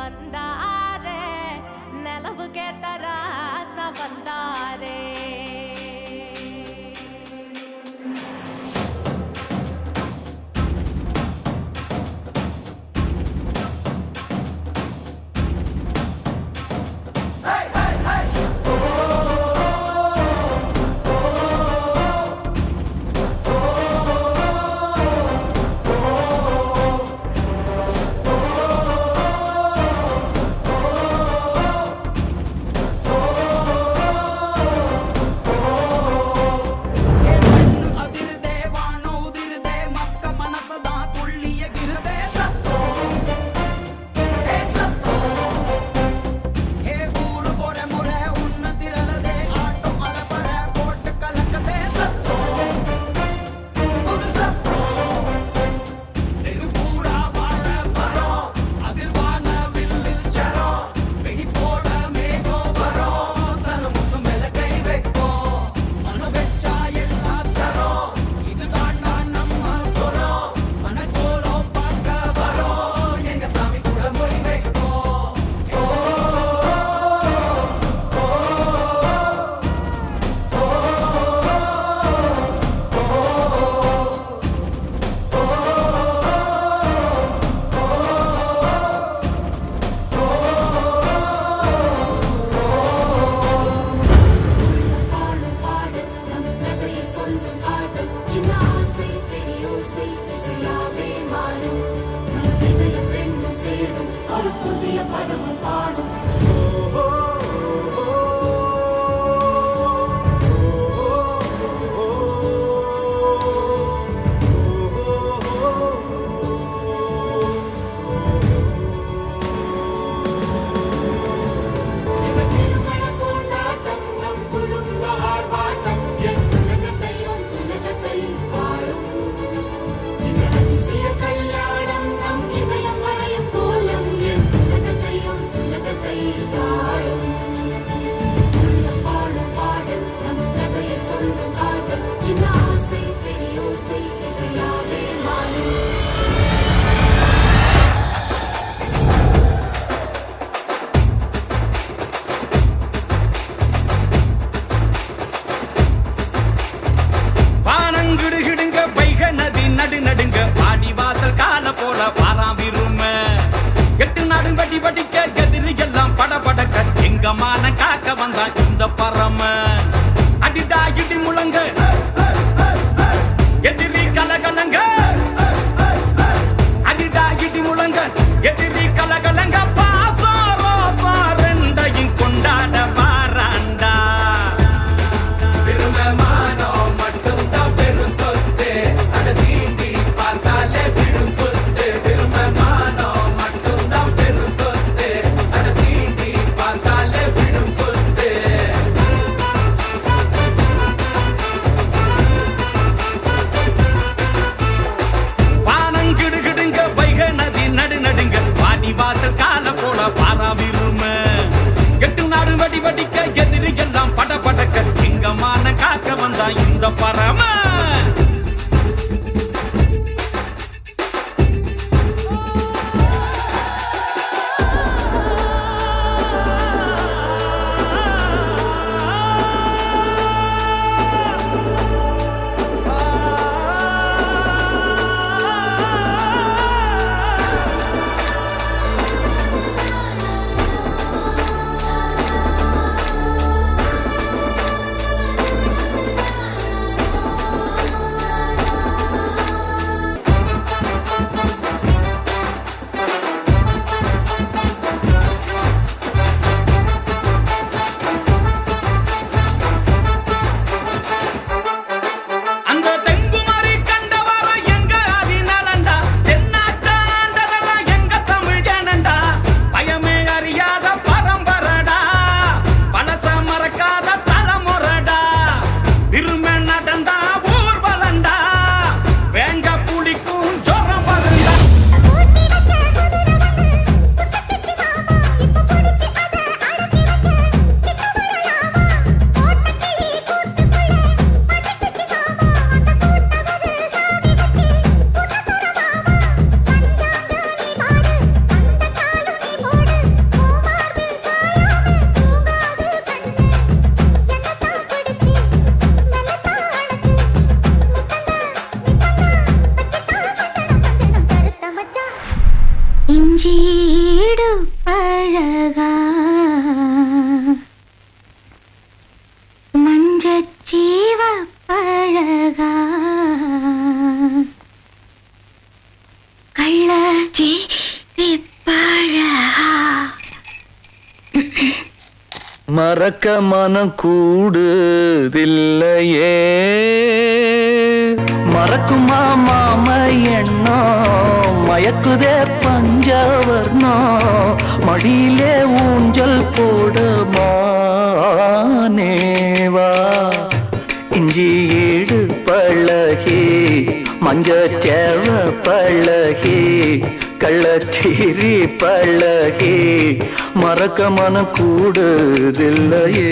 வந்தாரே நிலவு கேத்தராச வந்தாரே காக்க வந்தா இந்த பரம அடிடா இடி முழங்க எதிரி கலகலங்க அடிடா இடி முழங்க எதிரி கலகலங்க பாசா ரோசா ரெண்டையும் கொண்டாட வாராண்டா திருமமானோ மட்டும் தான் பெரும் சொத்து அட சீண்டி பார்த்தாலே விடும் புத்து திருமமானோ மட்டும் தான் பெரும் சொத்து அட சீண்டி பார்த்தாலே விடும் புத்து வானங்கிடுகிடுங்க வைகை நதி நடுநடுங்க வாடி வாசல் கால போல பாராவிரும எட்டு நாடு வடி வடிக்க எதிரி எல்லாம் பட படக்க சிங்கமான காக்க வந்தா இந்த பரம மறக்க மனம் கூடுதில்லையே மறக்குமா மாம எண்ணம் மயக்குதே பஞ்சவர்ணம் மடியிலே ஊஞ்சல் போடுமானேவா இஞ்சி ஈடு பழகி மஞ்சச்சேவ பழகி கள்ளச்சீரி பழகி மறக்க மனம் கூடுதில்லையே